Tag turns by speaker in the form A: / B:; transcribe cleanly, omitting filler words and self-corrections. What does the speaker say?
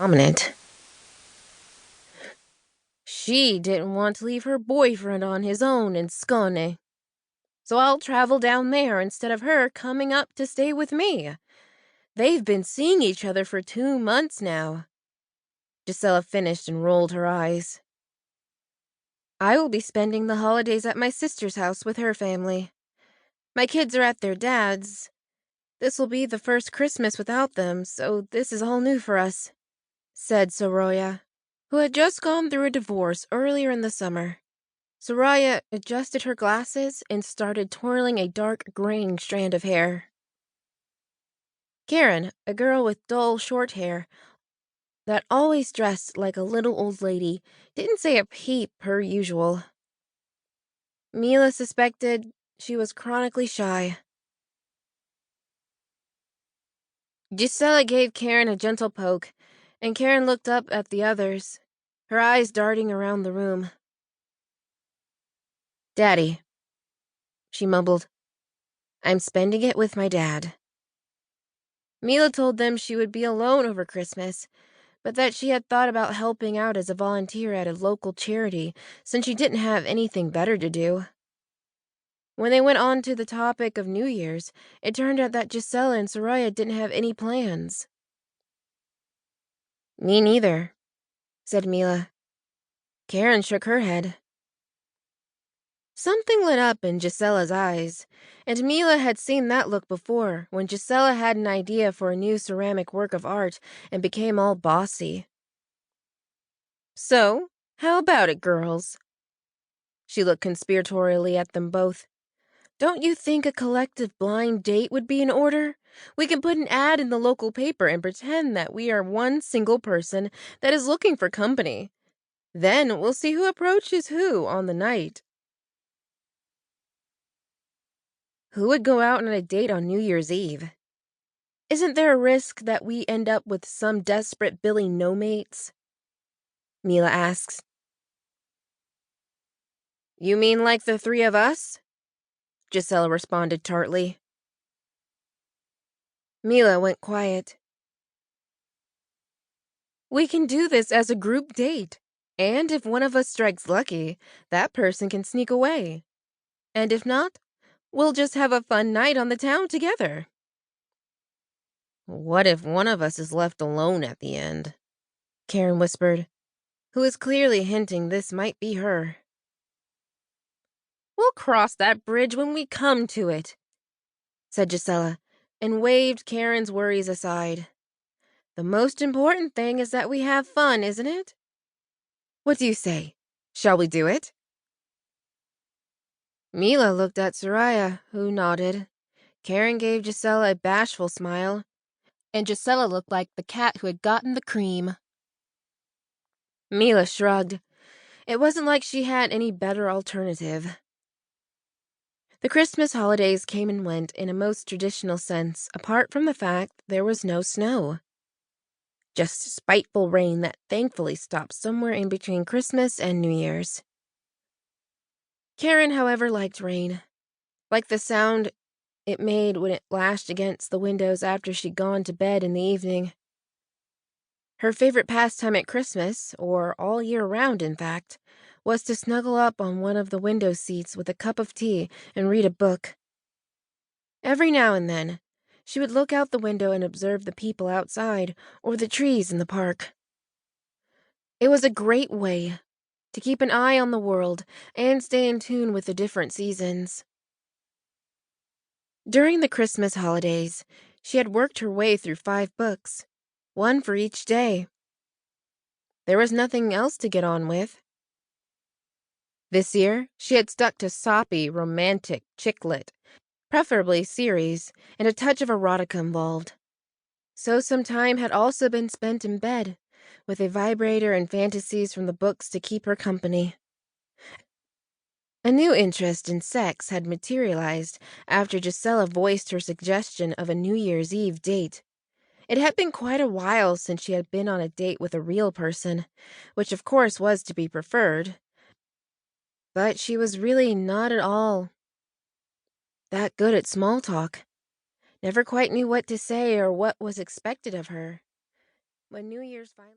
A: Dominant. She didn't want to leave her boyfriend on his own in Skåne, so I'll travel down there instead of her coming up to stay with me. They've been seeing each other for 2 months now. Gisela finished and rolled her eyes. I will be spending the holidays at my sister's house with her family. My kids are at their dad's. This will be the first Christmas without them, so this is all new for us, said Soraya, who had just gone through a divorce earlier in the summer. Soraya adjusted her glasses and started twirling a dark graying strand of hair. Karen, a girl with dull short hair that always dressed like a little old lady, didn't say a peep per usual. Mila suspected she was chronically shy. Gisela gave Karen a gentle poke, and Karen looked up at the others, her eyes darting around the room. "Daddy," she mumbled. "I'm spending it with my dad." Mila told them she would be alone over Christmas, but that she had thought about helping out as a volunteer at a local charity since she didn't have anything better to do. When they went on to the topic of New Year's, it turned out that Gisela and Soraya didn't have any plans. "Me neither," said Mila. Karen shook her head. Something lit up in Gisela's eyes, and Mila had seen that look before when Gisela had an idea for a new ceramic work of art and became all bossy. "So, how about it, girls?" She looked conspiratorially at them both. "Don't you think a collective blind date would be in order? We can put an ad in the local paper and pretend that we are one single person that is looking for company. Then we'll see who approaches who on the night." Who would go out on a date on New Year's Eve? Isn't there a risk that we end up with some desperate Billy no-mates? Mila asks. "You mean like the three of us?" Gisela responded tartly. Mila went quiet. "We can do this as a group date, and if one of us strikes lucky, that person can sneak away. And if not, we'll just have a fun night on the town together." "What if one of us is left alone at the end?" Karen whispered, who was clearly hinting this might be her. "We'll cross that bridge when we come to it," said Gisela, and waved Karen's worries aside. "The most important thing is that we have fun, isn't it? What do you say? Shall we do it?" Mila looked at Soraya, who nodded. Karen gave Gisela a bashful smile, and Gisela looked like the cat who had gotten the cream. Mila shrugged. It wasn't like she had any better alternative. The Christmas holidays came and went in a most traditional sense, apart from the fact there was no snow. Just spiteful rain that thankfully stopped somewhere in between Christmas and New Year's. Karen, however, liked rain. Liked the sound it made when it lashed against the windows after she'd gone to bed in the evening. Her favorite pastime at Christmas, or all year round in fact, was to snuggle up on one of the window seats with a cup of tea and read a book. Every now and then, she would look out the window and observe the people outside or the trees in the park. It was a great way to keep an eye on the world and stay in tune with the different seasons. During the Christmas holidays, she had worked her way through 5 books, one for each day. There was nothing else to get on with. This year, she had stuck to soppy, romantic chick lit, preferably series, and a touch of erotica involved. So some time had also been spent in bed, with a vibrator and fantasies from the books to keep her company. A new interest in sex had materialized after Gisela voiced her suggestion of a New Year's Eve date. It had been quite a while since she had been on a date with a real person, which of course was to be preferred. But she was really not at all that good at small talk. Never quite knew what to say or what was expected of her. When New Year's finally